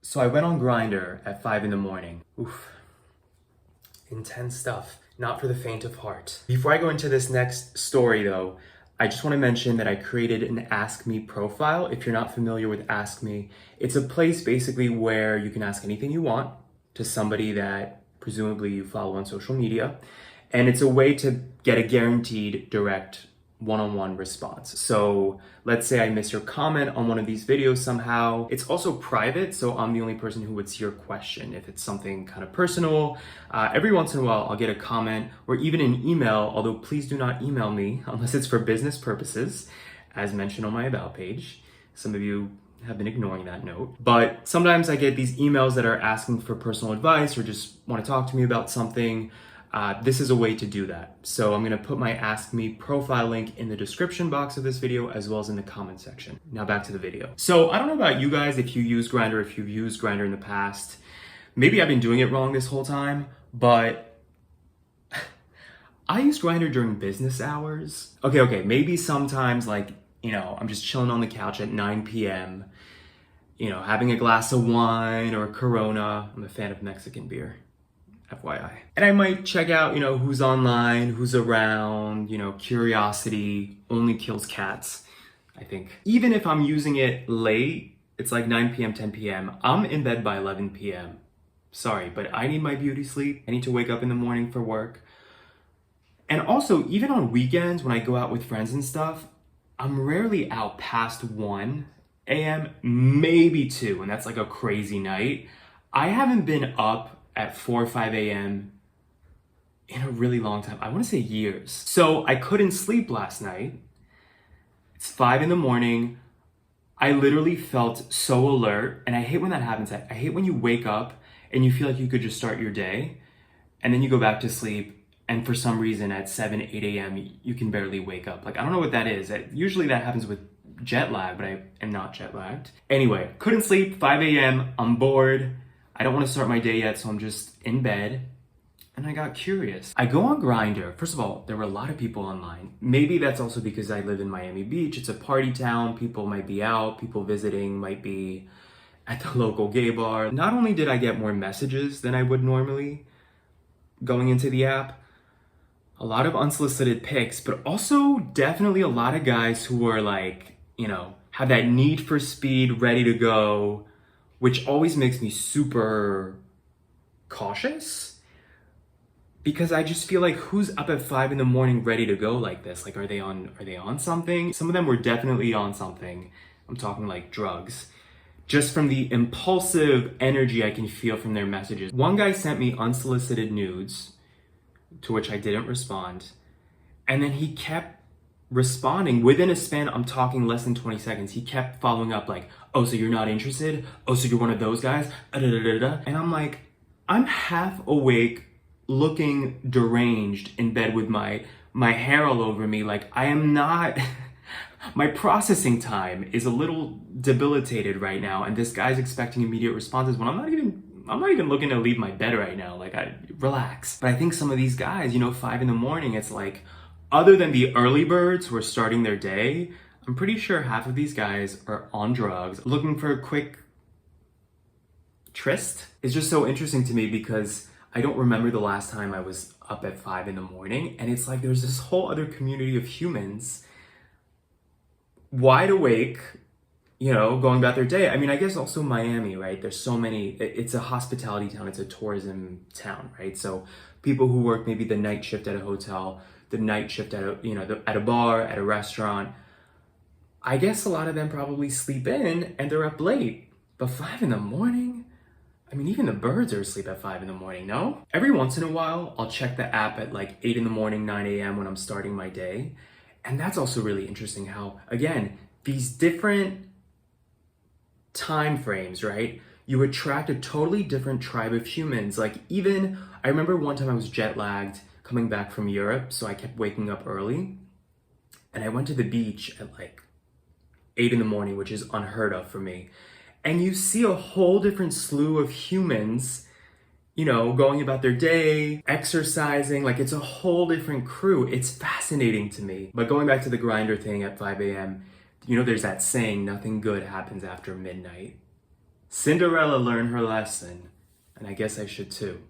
So I went on GRINDR at 5 in the morning. Oof, intense stuff. Not for the faint of heart. Before I go into this next story though, I just want to mention that I created an Ask Me profile. If you're not familiar with Ask Me, it's a place basically where you can ask anything you want to somebody that presumably you follow on social media. And it's a way to get a guaranteed direct one-on-one response. So let's say I miss your comment on one of these videos somehow. It's also private, so I'm the only person who would see your question. If it's something kind of personal, every once in a while I'll get a comment or even an email, although please do not email me unless it's for business purposes, as mentioned on my About page. Some of you have been ignoring that note. But sometimes I get these emails that are asking for personal advice or just want to talk to me about something. This is a way to do that. So I'm gonna put my Ask Me profile link in the description box of this video as well as in the comment section. Now back to the video. So I don't know about you guys if you use GRINDR, if you've used GRINDR in the past. Maybe I've been doing it wrong this whole time, but I use GRINDR during business hours. Okay, maybe sometimes I'm just chilling on the couch at 9 p.m., having a glass of wine or a Corona. I'm a fan of Mexican beer. FYI. And I might check out, who's online, who's around, curiosity only kills cats, I think. Even if I'm using it late, it's like 9 p.m., 10 p.m., I'm in bed by 11 p.m. Sorry, but I need my beauty sleep. I need to wake up in the morning for work. And also, even on weekends when I go out with friends and stuff, I'm rarely out past 1 a.m., maybe 2, and that's like a crazy night. I haven't been up at 4 or 5 a.m. in a really long time. I want to say years. So I couldn't sleep last night. It's 5 in the morning. I literally felt so alert, and I hate when that happens. I hate when you wake up and you feel like you could just start your day, and then you go back to sleep, and for some reason at 7, 8 a.m. you can barely wake up. I don't know what that is. Usually that happens with jet lag, but I am not jet lagged. Anyway, couldn't sleep, 5 a.m. I'm bored. I don't want to start my day yet, so I'm just in bed, and I got curious. I go on GRINDR. First of all, there were a lot of people online. Maybe that's also because I live in Miami Beach. It's a party town. People might be out. People visiting might be at the local gay bar. Not only did I get more messages than I would normally going into the app, a lot of unsolicited pics, but also definitely a lot of guys who were have that need for speed, ready to go, which always makes me super cautious because I just feel like who's up at 5 in the morning ready to go like this? Are they on something? Some of them were definitely on something. I'm talking like drugs. Just from the impulsive energy I can feel from their messages. One guy sent me unsolicited nudes, to which I didn't respond. And then he kept responding within a span, I'm talking less than 20 seconds. He kept following up oh, so you're not interested? Oh, so you're one of those guys? And I'm like, I'm half awake, looking deranged in bed with my hair all over me. I am not, my processing time is a little debilitated right now. And this guy's expecting immediate responses when I'm not even looking to leave my bed right now. Relax. But I think some of these guys, 5 in the morning, it's other than the early birds who are starting their day, I'm pretty sure half of these guys are on drugs, looking for a quick tryst. It's just so interesting to me because I don't remember the last time I was up at 5 in the morning, and it's there's this whole other community of humans wide awake, going about their day. I guess also Miami, right? There's so many, it's a hospitality town, it's a tourism town, right? So people who work maybe the night shift at a hotel, the night shift at at a bar, at a restaurant, I guess a lot of them probably sleep in and they're up late. But 5 in the morning? Even the birds are asleep at 5 in the morning, no? Every once in a while, I'll check the app at 8 in the morning, 9 a.m. when I'm starting my day. And that's also really interesting how, again, these different time frames, right? You attract a totally different tribe of humans. I remember one time I was jet lagged coming back from Europe, so I kept waking up early. And I went to the beach at 8 in the morning, which is unheard of for me. And you see a whole different slew of humans, going about their day, exercising, it's a whole different crew. It's fascinating to me. But going back to the GRINDR thing at 5 a.m., there's that saying, nothing good happens after midnight. Cinderella learned her lesson, and I guess I should too.